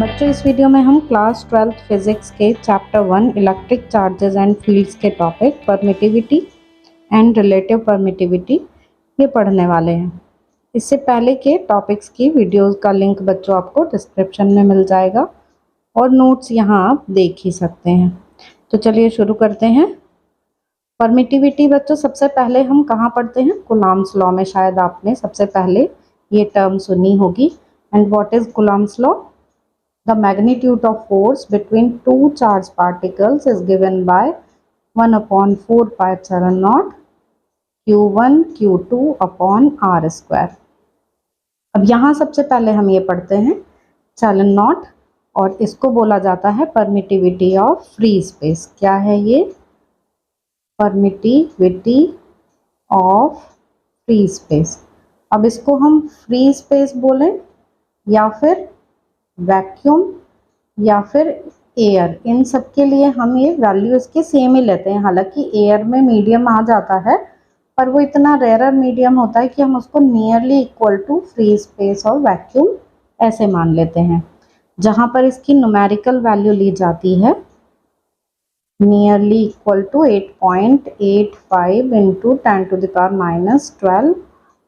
बच्चों इस वीडियो में हम क्लास 12th फिजिक्स के chapter 1 electric charges and fields के topic permittivity and relative permittivity ये पढ़ने वाले हैं। इससे पहले के टॉपिक्स की वीडियोस का लिंक बच्चों आपको डिस्क्रिप्शन में मिल जाएगा और नोट्स यहाँ आप देख ही सकते हैं। तो चलिए शुरू करते हैं। परमिटिविटी बच्चों सबसे पहले हम कहाँ पढ़ते हैं? कूलॉम्स लॉ में शायद आपने सबसे पहले ये टर्म सुनी होगी। And what is Coulomb's law? The magnitude of force between two charged particles is given by 1 upon 4 pi epsilon naught q1 q2 upon r square। अब यहाँ सबसे पहले हम ये पढ़ते हैं एप्सिलॉन नॉट और इसको बोला जाता है परमिटिविटी ऑफ फ्री स्पेस। क्या है ये? Permittivity of free space. अब इसको हम फ्री स्पेस बोलें या फिर वैक्यूम या फिर एयर, इन सब के लिए हम ये वैल्यू इसके सेम ही लेते हैं। हालांकि एयर में मीडियम आ जाता है पर वो इतना रेयर मीडियम होता है कि हम उसको nearly equal to free space और वैक्यूम ऐसे मान लेते हैं। जहाँ पर इसकी न्यूमेरिकल वैल्यू ली जाती है नियरली इक्वल टू 8.85 इंटू 10⁻⁻12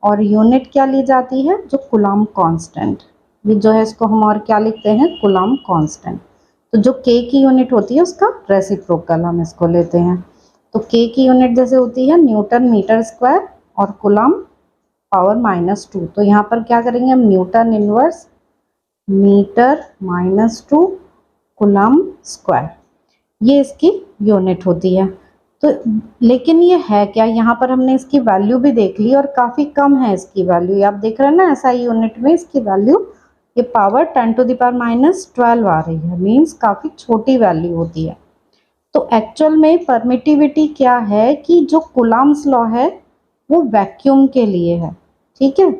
और यूनिट क्या ली जाती है? जो कूलॉम कांस्टेंट, ये जो है इसको हम और क्या लिखते हैं? Coulomb constant. तो जो k की यूनिट होती है उसका रेसिप्रोकल हम इसको लेते हैं। तो k की यूनिट जैसे होती है न्यूटन मीटर स्क्वायर और कूलॉम पावर -2। तो यहाँ पर क्या करेंगे हम? Newton inverse metre -2 coulomb square, ये इसकी यूनिट होती है। तो लेकिन ये है क्या? यहाँ पर हमने इसकी वैल्यू भी देख ली और काफ़ी कम है इसकी वैल्यू। आप देख रहे हैं ना SI यूनिट में इसकी वैल्यू ये पावर 10⁻⁻12 आ रही है, मीन्स काफ़ी छोटी वैल्यू होती है। तो एक्चुअल में परमिटिविटी क्या है कि जो कूलॉम्स लॉ है वो वैक्यूम के लिए है। ठीक है,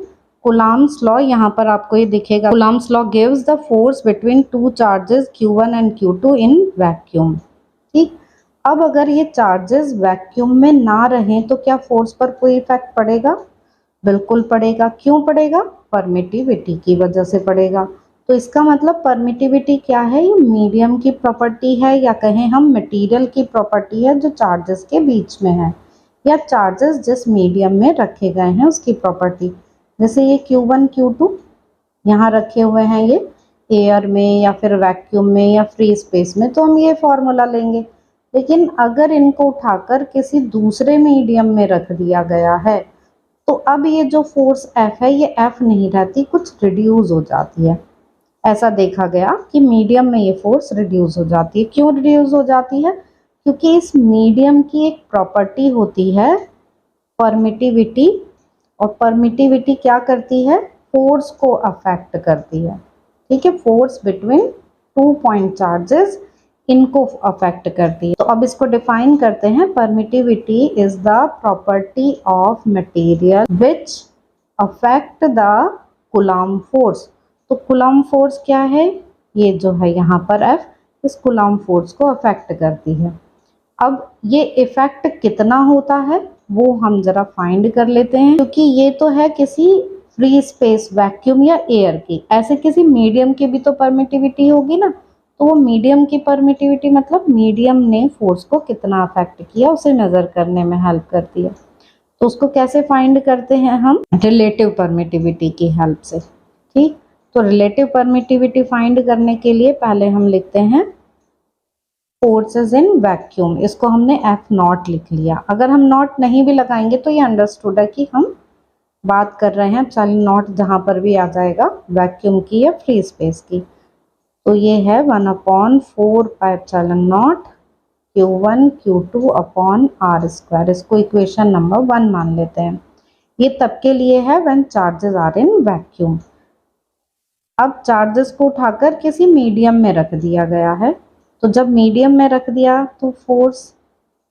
कूलॉम्स लॉ यहाँ पर आपको ये दिखेगा। Coulomb's law gives the force between two charges Q1 and Q2 in vacuum. ठीक, अब अगर ये चार्जेस वैक्यूम में ना रहें तो क्या फोर्स पर कोई इफेक्ट पड़ेगा? बिल्कुल पड़ेगा। क्यों पड़ेगा? परमिटिविटी की वजह से पड़ेगा। तो इसका मतलब परमिटिविटी क्या है? ये मीडियम की प्रॉपर्टी है या कहें हम मटेरियल की प्रॉपर्टी है जो चार्जेस के बीच में है या चार्जेस जिस मीडियम में रखे गए हैं उसकी प्रॉपर्टी। जैसे ये Q1 Q2 यहाँ रखे हुए हैं ये एयर में या फिर वैक्यूम में या फ्री स्पेस में, तो हम ये फॉर्मूला लेंगे। लेकिन अगर इनको उठाकर किसी दूसरे मीडियम में रख दिया गया है तो अब ये जो फोर्स F है ये F नहीं रहती, कुछ रिड्यूस हो जाती है। ऐसा देखा गया कि मीडियम में ये फोर्स रिड्यूस हो जाती है। क्यों रिड्यूस हो जाती है? क्योंकि इस मीडियम की एक प्रॉपर्टी होती है परमिटिविटी, और परमिटिविटी क्या करती है? फोर्स को अफेक्ट करती है। ठीक है, force between two point charges इनको अफेक्ट करती है। तो अब इसको डिफाइन करते हैं। Permittivity is the property of material which affect the Coulomb force. तो कूलॉम फोर्स क्या है? ये जो है यहाँ पर F इस कूलॉम फोर्स को अफेक्ट करती है। अब ये इफेक्ट कितना होता है वो हम जरा फाइंड कर लेते हैं, क्योंकि ये तो है किसी फ्री स्पेस वैक्यूम या एयर की। ऐसे किसी मीडियम की भी तो परमिटिविटी होगी ना। तो वो मीडियम की परमिटिविटी मतलब मीडियम ने फोर्स को कितना अफेक्ट किया उसे मेजर करने में हेल्प करती है। तो उसको कैसे फाइंड करते हैं हम? रिलेटिव परमिटिविटी की हेल्प से। ठीक, तो रिलेटिव परमिटिविटी फाइंड करने के लिए पहले हम लिखते हैं फोर्सेस इन वैक्यूम। इसको हमने F0 लिख लिया। अगर हम नॉट नहीं भी लगाएंगे तो ये अंडरस्टूड है कि हम बात कर रहे हैं एप्सिलॉन नॉट जहाँ पर भी आ जाएगा वैक्यूम की या फ्री स्पेस की। तो ये है 1/4 pi epsilon naught Q1 Q2 upon R square. इसको इक्वेशन नंबर 1 मान लेते हैं। ये तब के लिए है when charges are in vacuum. अब चार्जेस को उठाकर किसी मीडियम में रख दिया गया है, तो जब मीडियम में रख दिया तो फोर्स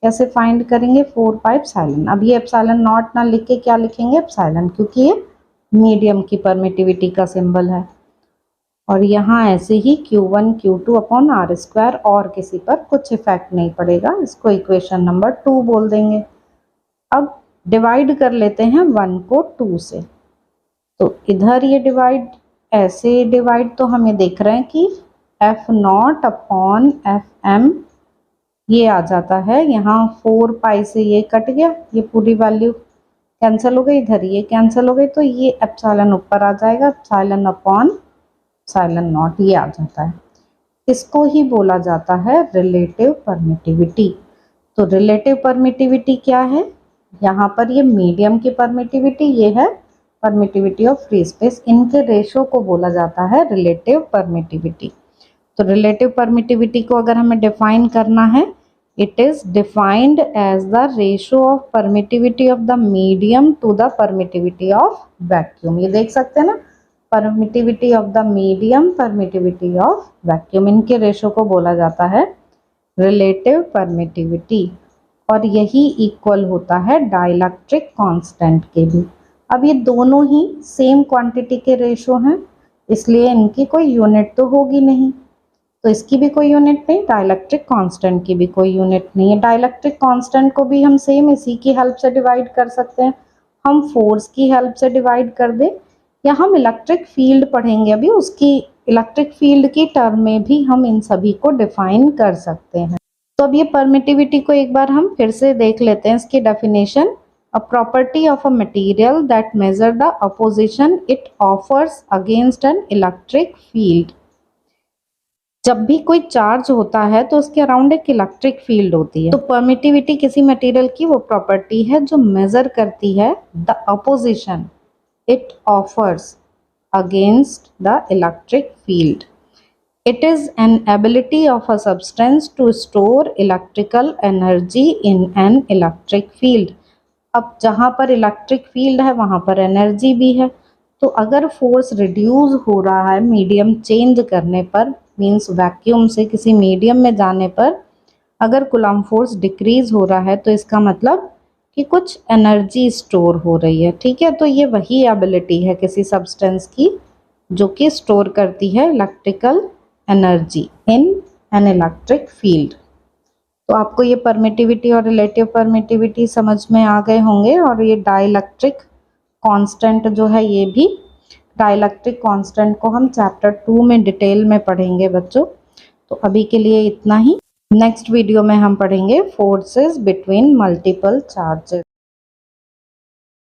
कैसे फाइंड करेंगे? 4 पाई एप्सिलॉन। अब ये एप्सिलॉन नॉट ना लिख के क्या लिखेंगे? एप्सिलॉन, क्योंकि ये मीडियम की परमिटिविटी का सिंबल है। और यहाँ ऐसे ही Q1 Q2 upon R square, और किसी पर कुछ इफेक्ट नहीं पड़ेगा। इसको इक्वेशन नंबर 2 बोल देंगे। अब डिवाइड कर लेते हैं 1 को 2 से। तो इधर ये डिवाइड ऐसे डिवाइड तो हमें देख रहे हैं कि F naught upon F M ये आ जाता है। यहाँ 4 पाई से ये कट गया, ये पूरी वैल्यू कैंसिल हो गई, इधर ये कैंसिल हो गई, तो ये एप्सिलॉन ऊपर आ जाएगा, एप्सिलॉन अपॉन एप्सिलॉन नॉट ये आ जाता है। इसको ही बोला जाता है रिलेटिव परमिटिविटी। तो रिलेटिव परमिटिविटी क्या है? यहाँ पर ये मीडियम की परमिटिविटी, ये है परमिटिविटी ऑफ फ्री स्पेस, इनके रेशो को बोला जाता है रिलेटिव परमिटिविटी। तो रिलेटिव परमिटिविटी को अगर हमें डिफाइन करना है, it is defined as the ratio of permittivity of the medium to the permittivity of vacuum. ये देख सकते हैं ना, permittivity of the medium, permittivity of vacuum, इनके रेशो को बोला जाता है रिलेटिव परमिटिविटी। और यही इक्वल होता है डाइलेक्ट्रिक कांस्टेंट के भी। अब ये दोनों ही सेम क्वांटिटी के रेशो हैं, इसलिए इनकी कोई यूनिट तो होगी नहीं, तो इसकी भी कोई यूनिट नहीं, डाइलेक्ट्रिक कांस्टेंट की भी कोई यूनिट नहीं है। डाइलेक्ट्रिक कांस्टेंट को भी हम सेम इसी की हेल्प से डिवाइड कर सकते हैं, हम फोर्स की हेल्प से डिवाइड कर दें, या हम इलेक्ट्रिक फील्ड पढ़ेंगे अभी, उसकी इलेक्ट्रिक फील्ड की टर्म में भी हम इन सभी को डिफाइन कर सकते हैं। तो अब ये परमिटिविटी को एक बार हम फिर से देख लेते हैं, इसकी definition. A property of a material that measure the opposition it offers against an electric field. जब भी कोई चार्ज होता है तो उसके अराउंड एक इलेक्ट्रिक फील्ड होती है। तो परमिटिविटी किसी मटेरियल की वो प्रॉपर्टी है जो मेजर करती है the opposition it offers against the electric field. It is an ability of a substance to store electrical energy in an electric field. अब जहाँ पर इलेक्ट्रिक फील्ड है वहाँ पर एनर्जी भी है, तो अगर फोर्स रिड्यूस हो रहा है मीडियम चेंज करने पर, मींस वैक्यूम से किसी मीडियम में जाने पर अगर कूलम्ब फोर्स डिक्रीज हो रहा है, तो इसका मतलब कि कुछ एनर्जी स्टोर हो रही है। ठीक है, तो ये वही एबिलिटी है किसी सब्सटेंस की जो कि स्टोर करती है electrical energy in an electric field. तो आपको ये परमिटिविटी और रिलेटिव परमिटिविटी समझ में आ गए होंगे। और ये डाइलेक्ट्रिक कांस्टेंट जो है, ये भी डाइलेक्ट्रिक कांस्टेंट को हम चैप्टर 2 में डिटेल में पढ़ेंगे बच्चों। तो अभी के लिए इतना ही। नेक्स्ट वीडियो में हम पढ़ेंगे फोर्सेस बिटवीन मल्टीपल चार्जेस।